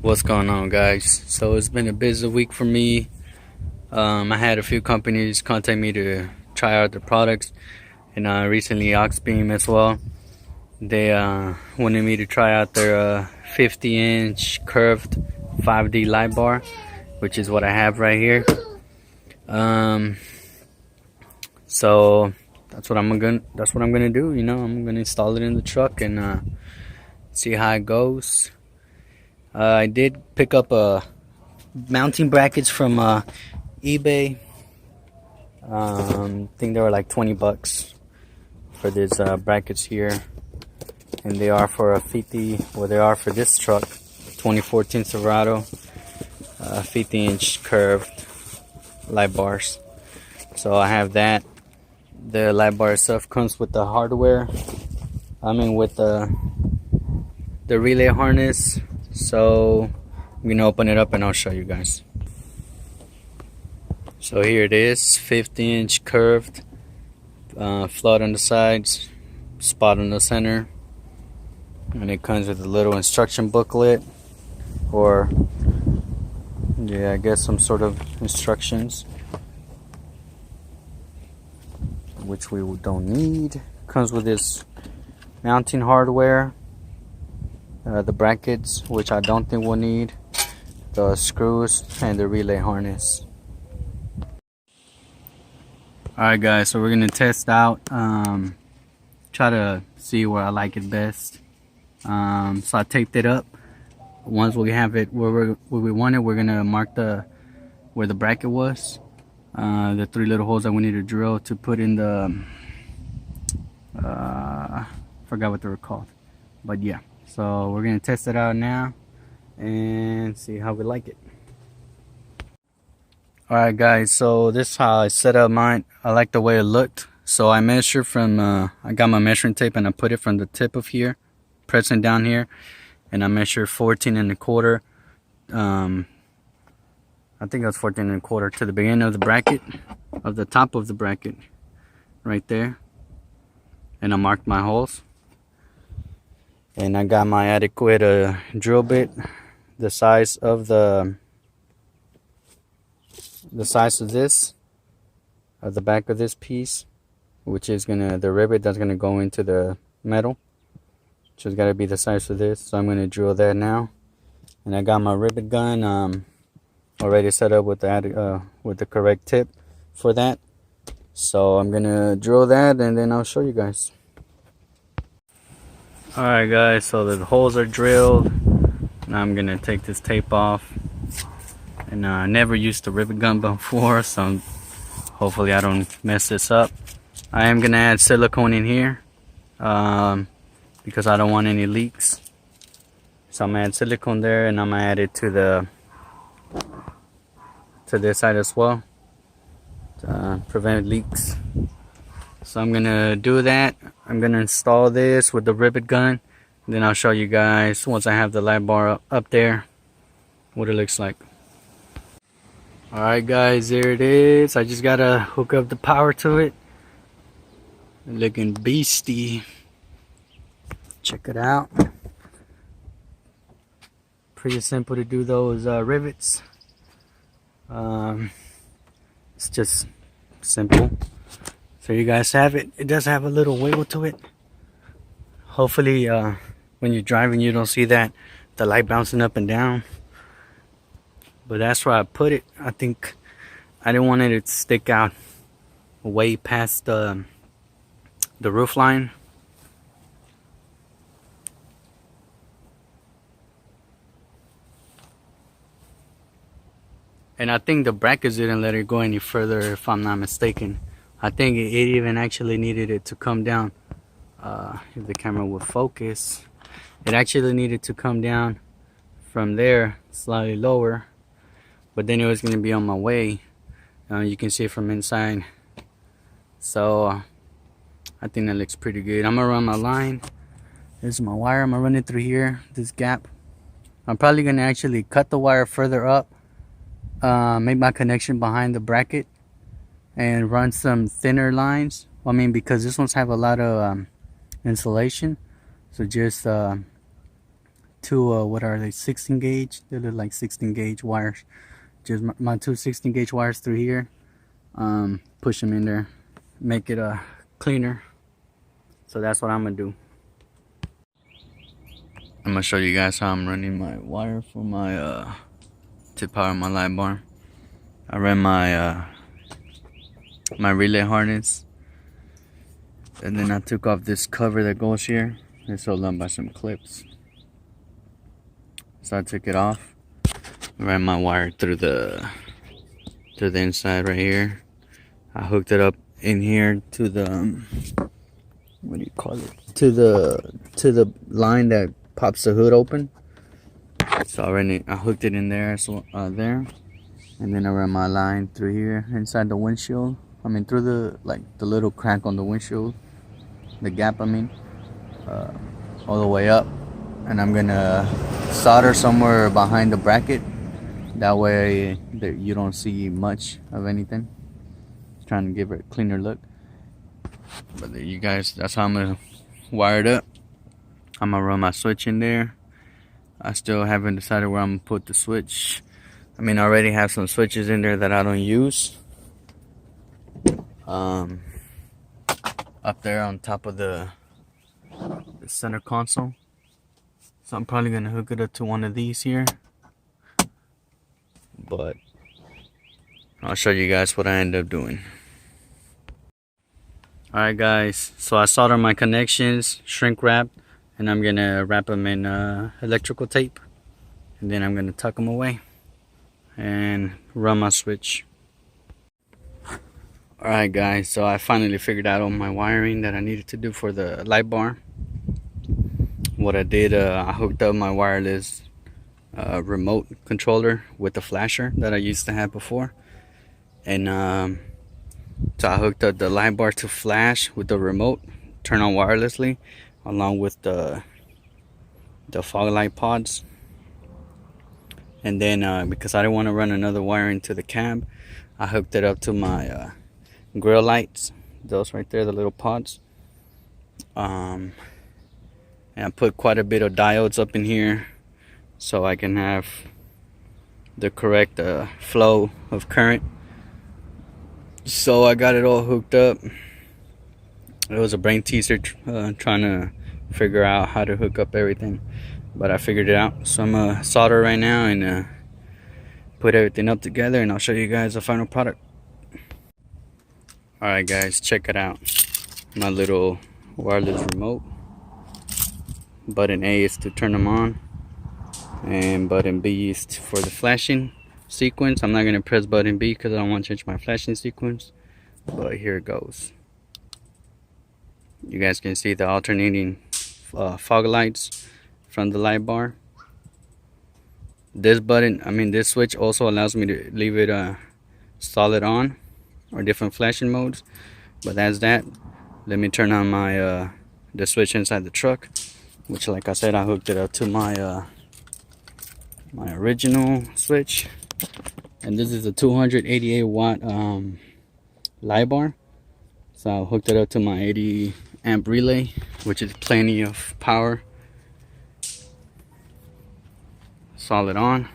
What's going on, guys? So it's been a busy week for me. I had a few companies contact me to try out the products, and recently Auxbeam as well. They wanted me to try out their 50-inch curved 5D light bar, which is what I have right here. So that's what I'm gonna do. You know, I'm gonna install it in the truck and see how it goes. I did pick up mounting brackets from eBay. I think they were like 20 bucks for these brackets here, and they are for a 50. Well, they are for this truck, 2014 Silverado, 50-inch curved light bars. So I have that. The light bar itself comes with the hardware. With the relay harness. So I'm gonna open it up and I'll show you guys. So here it is, 50-inch curved, flood on the sides, spot in the center, and it comes with a little instruction booklet, or yeah, I guess some sort of instructions, which we don't need. Comes with this mounting hardware. The brackets, which I don't think we'll need, the screws, and the relay harness. Alright guys, so we're gonna test out, try to see where I like it best. So I taped it up. Once we have it where we want it, we're gonna mark where the bracket was, the 3 little holes that we need to drill to put in the forgot what they were called, but yeah. So we're gonna test it out now and see how we like it. Alright guys, so this is how I set up mine. I like the way it looked. So I measured from, I got my measuring tape and I put it from the tip of here, pressing down here, and I measured 14 1/4. I think it was 14 1/4 to the beginning of the bracket, of the top of the bracket, right there. And I marked my holes. And I got my adequate drill bit, the size of the this, of the back of this piece, which is the rivet that's gonna go into the metal, which has got to be the size of this. So I'm gonna drill that now. And I got my rivet gun already set up with the correct tip for that. So I'm gonna drill that and then I'll show you guys. Alright guys, so the holes are drilled. Now I'm gonna take this tape off. And I never used the rivet gun before, so hopefully I don't mess this up. I am gonna add silicone in here because I don't want any leaks. So I'm gonna add silicone there, and I'm gonna add it to this side as well to prevent leaks. So I'm gonna do that. I'm gonna install this with the rivet gun. Then I'll show you guys once I have the light bar up there what it looks like. Alright guys, there it is. I just gotta hook up the power to it. Looking beastie. Check it out. Pretty simple to do those rivets. It's just simple. So you guys have it. It does have a little wiggle to it. Hopefully when you're driving you don't see the light bouncing up and down. But that's where I put it. I think I didn't want it to stick out way past the roof line. And I think the brackets didn't let it go any further, if I'm not mistaken. I think it even actually needed it to come down. If the camera would focus, it actually needed to come down from there slightly lower, but then it was going to be on my way. You can see it from inside. So I think that looks pretty good. I'm gonna run my line. This is my wire. I'm gonna run it through here, this gap. I'm probably gonna actually cut the wire further up, make my connection behind the bracket, and run some thinner lines. Because this one's have a lot of insulation, so just two what are they, 16 gauge? They look like 16 gauge wires. Just my two 16 gauge wires through here. Push them in there, make it cleaner. So that's what I'm gonna do. I'm gonna show you guys how I'm running my wire for my to power my light bar. I ran my my relay harness, and then I took off this cover that goes here. It's held on by some clips. So I took it off, ran my wire through the inside right here. I hooked it up in here to the what do you call it? To the line that pops the hood open. So I hooked it in there, so there, and then I ran my line through here inside the windshield. I mean through the little crack on the windshield, the gap. I mean, all the way up, and I'm gonna solder somewhere behind the bracket. That way you don't see much of anything. Trying to give it a cleaner look. But there you guys, that's how I'm gonna wire it up. I'm gonna run my switch in there. I still haven't decided where I'm gonna put the switch. I mean, I already have some switches in there that I don't use. Up there on top of the center console. So I'm probably gonna hook it up to one of these here. But I'll show you guys what I end up doing. Alright guys, so I soldered my connections, shrink wrapped, and I'm gonna wrap them in electrical tape, and then I'm gonna tuck them away and run my switch. Alright guys, so I finally figured out all my wiring that I needed to do for the light bar. What I did, I hooked up my wireless remote controller with the flasher that I used to have before, and so I hooked up the light bar to flash with the remote, turn on wirelessly, along with the fog light pods. And then because I didn't want to run another wire into the cab, I hooked it up to my grill lights, those right there, the little pods. And I put quite a bit of diodes up in here so I can have the correct flow of current. So I got it all hooked up. It was a brain teaser trying to figure out how to hook up everything, but I figured it out. So I'm gonna solder right now and put everything up together, and I'll show you guys the final product. Alright guys, check it out. My little wireless remote. Button A is to turn them on, and button B is for the flashing sequence. I'm not going to press button B because I don't want to change my flashing sequence, but here it goes. You guys can see the alternating fog lights from the light bar. This button, this switch also allows me to leave it solid on or different flashing modes, but that's that. Let me turn on my the switch inside the truck, which, like I said, I hooked it up to my my original switch. And this is a 288 watt light bar, so I hooked it up to my 80 amp relay, which is plenty of power. Solid on,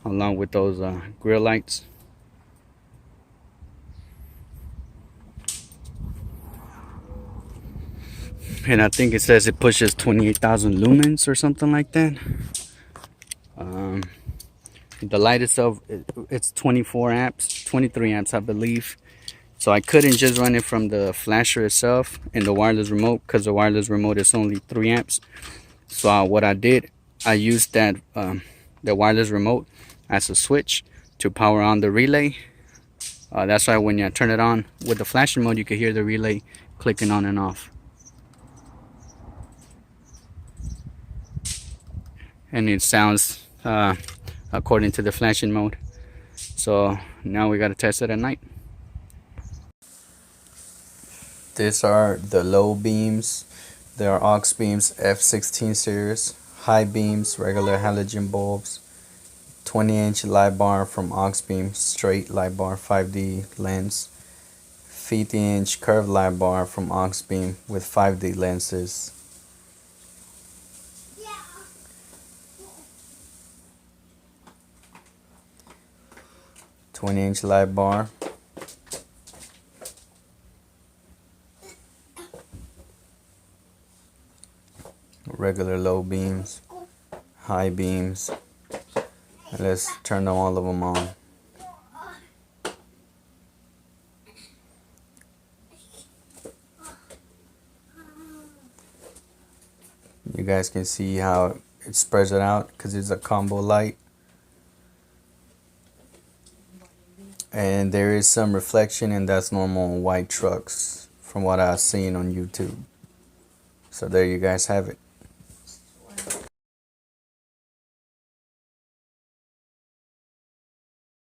along with those grill lights. And I think it says it pushes 28,000 lumens or something like that. The light itself, it's 24 amps, 23 amps I believe. So I couldn't just run it from the flasher itself and the wireless remote, because the wireless remote is only 3 amps. So what I did, I used that the wireless remote as a switch to power on the relay. That's why when you turn it on with the flashing mode, you can hear the relay clicking on and off. And it sounds according to the flashing mode. So now we got to test it at night. These are the low beams. They are Auxbeams F16 series. High beams, regular halogen bulbs. 20-inch light bar from Auxbeam, straight light bar 5D lens. 50-inch curved light bar from Auxbeam with 5D lenses. 20-inch light bar. Regular low beams, high beams. And let's turn all of them on. You guys can see how it spreads it out because it's a combo light. And there is some reflection, and that's normal on white trucks from what I've seen on YouTube. So there you guys have it.